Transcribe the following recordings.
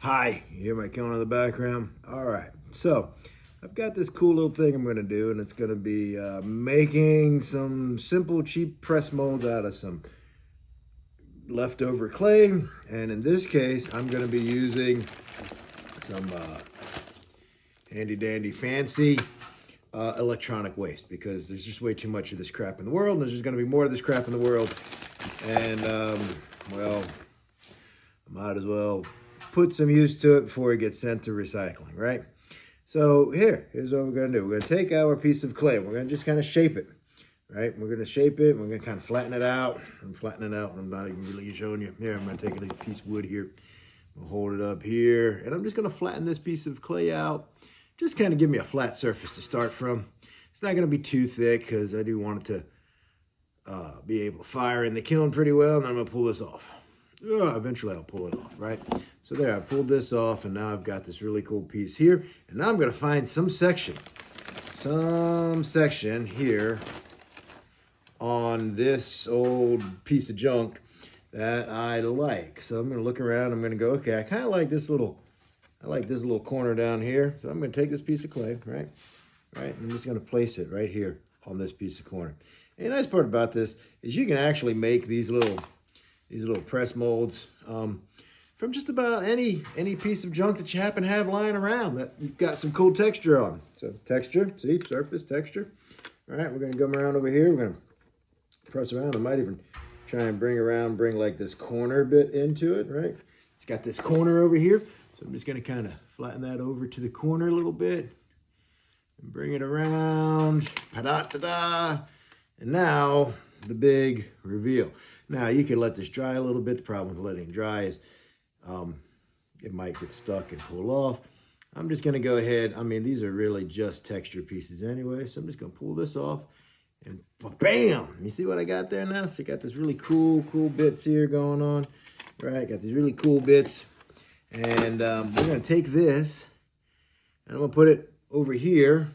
Hi, you hear my killing in the background? All right, so I've got this cool little thing I'm gonna do, and it's gonna be making some simple, cheap press molds out of some leftover clay. And in this case, I'm gonna be using some handy dandy fancy electronic waste, because there's just way too much of this crap in the world, and there's just gonna be more of this crap in the world. And well, I might as well put some use to it before it gets sent to recycling, right? So here's what we're gonna do. We're gonna take our piece of clay. We're gonna just kind of shape it, right? We're gonna shape it. We're gonna kind of flatten it out. I'm flattening it out. I'm not even really showing you. Here, I'm gonna take a piece of wood here. We'll hold it up here, and I'm just gonna flatten this piece of clay out. Just kind of give me a flat surface to start from. It's not gonna be too thick because I do want it to be able to fire in the kiln pretty well, and I'm gonna pull this off. Eventually I'll pull it off, right? So there, I pulled this off, and now I've got this really cool piece here. And now I'm gonna find some section here on this old piece of junk that I like. So I'm gonna look around, I'm gonna go, okay, I kind of like this little, corner down here. So I'm gonna take this piece of clay, right? And I'm just gonna place it right here on this piece of corner. And the nice part about this is you can actually make these little press molds from just about any piece of junk that you happen to have lying around that you've got some cool texture on. So texture, see, surface, texture. All right, we're gonna come around over here. We're gonna press around. I might even try and bring like this corner bit into it, right? It's got this corner over here. So I'm just gonna kind of flatten that over to the corner a little bit and bring it around. Pa-da-da-da. And now the big reveal. Now you can let this dry a little bit. The problem with letting it dry is it might get stuck and pull off. I'm just gonna go ahead. I mean, these are really just texture pieces anyway. So I'm just gonna pull this off and bam! You see what I got there now? So I got this really cool bits here going on. Right, got these really cool bits. And we're gonna take this and I'm gonna put it over here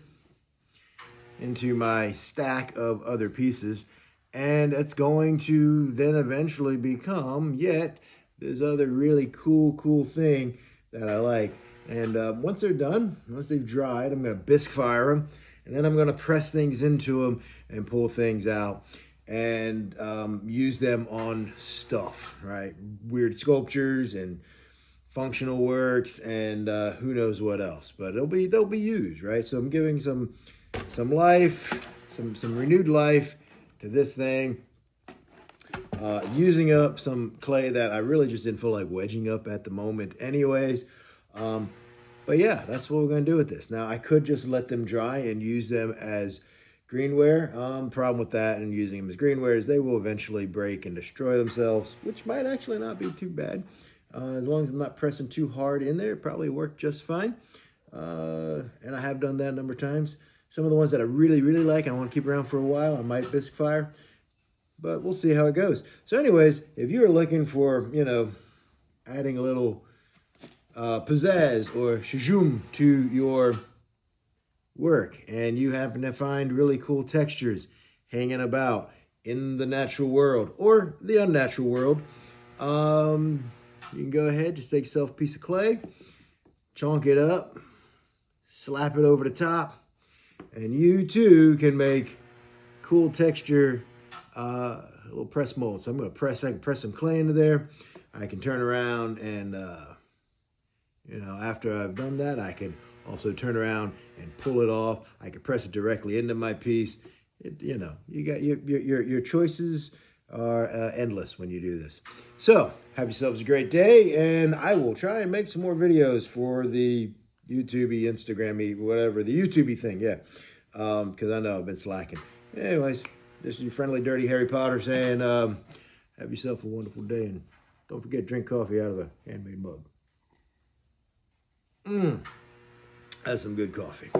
into my stack of other pieces. And it's going to then eventually become yet this other really cool thing that I like. And once they're done, once they've dried, I'm gonna bisque fire them, and then I'm gonna press things into them and pull things out and use them on stuff, right? Weird sculptures and functional works and who knows what else, but they'll be used, right? So I'm giving some life, some renewed life to this thing, using up some clay that I really just didn't feel like wedging up at the moment anyways. But yeah, that's what we're going to do with this. Now, I could just let them dry and use them as greenware. Problem with that and using them as greenware is they will eventually break and destroy themselves, which might actually not be too bad. As long as I'm not pressing too hard in there, it probably worked just fine. And I have done that a number of times. Some of the ones that I really like and I want to keep around for a while, I might bisque fire, but we'll see how it goes. So anyways, if you're looking for, adding a little pizzazz or shizum to your work, and you happen to find really cool textures hanging about in the natural world or the unnatural world, you can go ahead, just take yourself a piece of clay, chonk it up, slap it over the top, and you too can make cool texture little press molds. So I'm going to I can press some clay into there. I can turn around and, after I've done that, I can also turn around and pull it off. I can press it directly into my piece. You got your choices are endless when you do this. So have yourselves a great day, and I will try and make some more videos for the YouTubey, Instagrammy, whatever, the YouTubey thing, yeah. Because I know I've been slacking. Anyways, this is your friendly, dirty Harry Potter saying, have yourself a wonderful day, and don't forget, drink coffee out of a handmade mug. That's some good coffee.